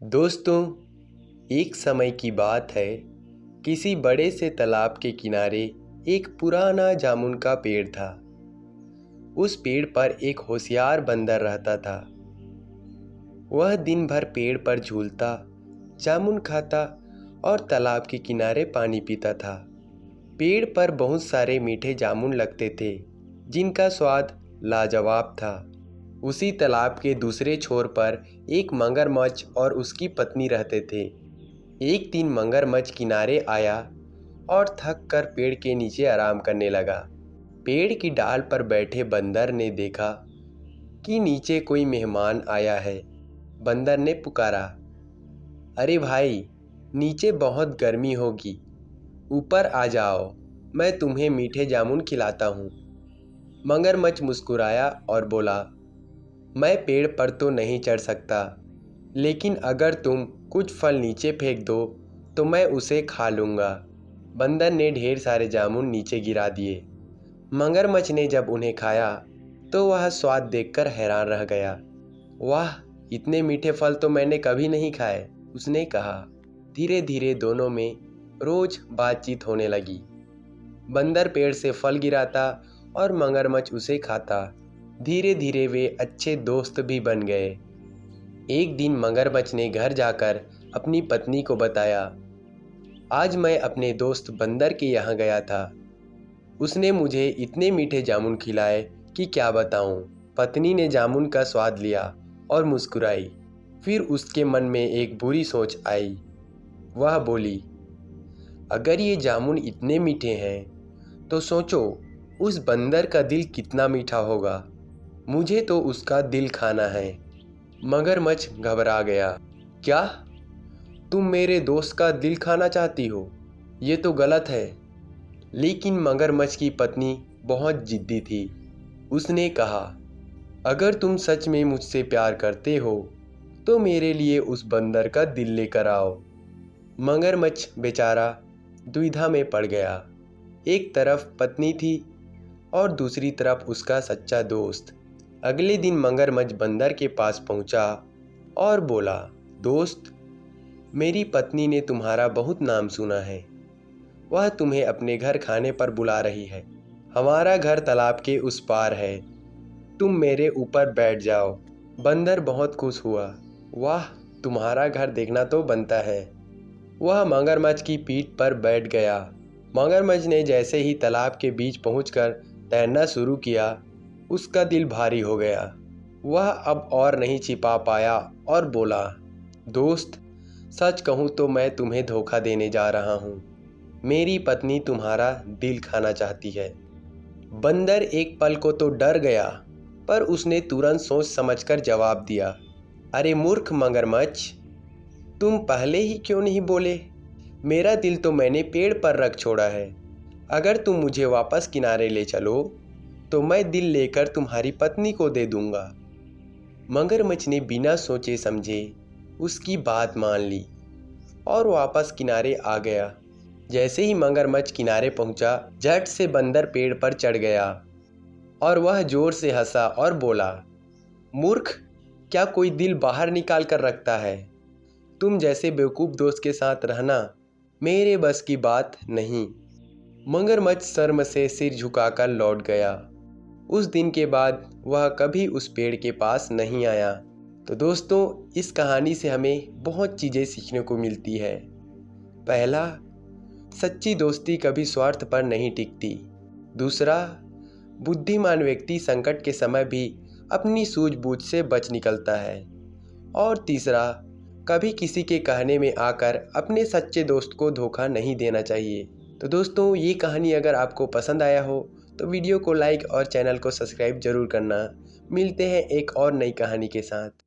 दोस्तों, एक समय की बात है। किसी बड़े से तालाब के किनारे एक पुराना जामुन का पेड़ था। उस पेड़ पर एक होशियार बंदर रहता था। वह दिन भर पेड़ पर झूलता, जामुन खाता और तालाब के किनारे पानी पीता था। पेड़ पर बहुत सारे मीठे जामुन लगते थे, जिनका स्वाद लाजवाब था। उसी तालाब के दूसरे छोर पर एक मगरमच्छ और उसकी पत्नी रहते थे। एक दिन मगरमच्छ किनारे आया और थक कर पेड़ के नीचे आराम करने लगा। पेड़ की डाल पर बैठे बंदर ने देखा कि नीचे कोई मेहमान आया है। बंदर ने पुकारा, अरे भाई, नीचे बहुत गर्मी होगी, ऊपर आ जाओ, मैं तुम्हें मीठे जामुन खिलाता हूँ। मगरमच्छ मुस्कुराया और बोला, मैं पेड़ पर तो नहीं चढ़ सकता, लेकिन अगर तुम कुछ फल नीचे फेंक दो तो मैं उसे खा लूँगा। बंदर ने ढेर सारे जामुन नीचे गिरा दिए। मगरमच्छ ने जब उन्हें खाया तो वह स्वाद देखकर हैरान रह गया। वाह, इतने मीठे फल तो मैंने कभी नहीं खाए, उसने कहा। धीरे धीरे दोनों में रोज बातचीत होने लगी। बंदर पेड़ से फल गिराता और मगरमच्छ उसे खाता। धीरे धीरे वे अच्छे दोस्त भी बन गए। एक दिन मगरमच्छ ने घर जाकर अपनी पत्नी को बताया, आज मैं अपने दोस्त बंदर के यहाँ गया था। उसने मुझे इतने मीठे जामुन खिलाए कि क्या बताऊँ। पत्नी ने जामुन का स्वाद लिया और मुस्कुराई। फिर उसके मन में एक बुरी सोच आई। वह बोली, अगर ये जामुन इतने मीठे हैं तो सोचो उस बंदर का दिल कितना मीठा होगा। मुझे तो उसका दिल खाना है। मगरमच्छ घबरा गया। क्या तुम मेरे दोस्त का दिल खाना चाहती हो? ये तो गलत है। लेकिन मगरमच्छ की पत्नी बहुत जिद्दी थी। उसने कहा, अगर तुम सच में मुझसे प्यार करते हो तो मेरे लिए उस बंदर का दिल लेकर आओ। मगरमच्छ बेचारा दुविधा में पड़ गया। एक तरफ पत्नी थी और दूसरी तरफ उसका सच्चा दोस्त। अगले दिन मगरमच्छ बंदर के पास पहुंचा और बोला, दोस्त, मेरी पत्नी ने तुम्हारा बहुत नाम सुना है। वह तुम्हें अपने घर खाने पर बुला रही है। हमारा घर तालाब के उस पार है, तुम मेरे ऊपर बैठ जाओ। बंदर बहुत खुश हुआ। वाह, तुम्हारा घर देखना तो बनता है। वह मगरमच्छ की पीठ पर बैठ गया। मगरमच्छ ने जैसे ही तालाब के बीच पहुंचकर तैरना शुरू किया, उसका दिल भारी हो गया। वह अब और नहीं छिपा पाया और बोला, दोस्त, सच कहूँ तो मैं तुम्हें धोखा देने जा रहा हूँ। मेरी पत्नी तुम्हारा दिल खाना चाहती है। बंदर एक पल को तो डर गया, पर उसने तुरंत सोच समझकर जवाब दिया, अरे मूर्ख मगरमच्छ, तुम पहले ही क्यों नहीं बोले? मेरा दिल तो मैंने पेड़ पर रख छोड़ा है। अगर तुम मुझे वापस किनारे ले चलो तो मैं दिल लेकर तुम्हारी पत्नी को दे दूंगा। मगरमच्छ ने बिना सोचे समझे उसकी बात मान ली और वापस किनारे आ गया। जैसे ही मगरमच्छ किनारे पहुंचा, झट से बंदर पेड़ पर चढ़ गया और वह जोर से हंसा और बोला, मूर्ख, क्या कोई दिल बाहर निकाल कर रखता है? तुम जैसे बेवकूफ़ दोस्त के साथ रहना मेरे बस की बात नहीं। मगरमच्छ शर्म से सिर झुकाकर लौट गया। उस दिन के बाद वह कभी उस पेड़ के पास नहीं आया। तो दोस्तों, इस कहानी से हमें बहुत चीज़ें सीखने को मिलती है। पहला, सच्ची दोस्ती कभी स्वार्थ पर नहीं टिकती। दूसरा, बुद्धिमान व्यक्ति संकट के समय भी अपनी सूझबूझ से बच निकलता है। और तीसरा, कभी किसी के कहने में आकर अपने सच्चे दोस्त को धोखा नहीं देना चाहिए। तो दोस्तों, ये कहानी अगर आपको पसंद आया हो तो वीडियो को लाइक और चैनल को सब्सक्राइब जरूर करना। मिलते हैं एक और नई कहानी के साथ।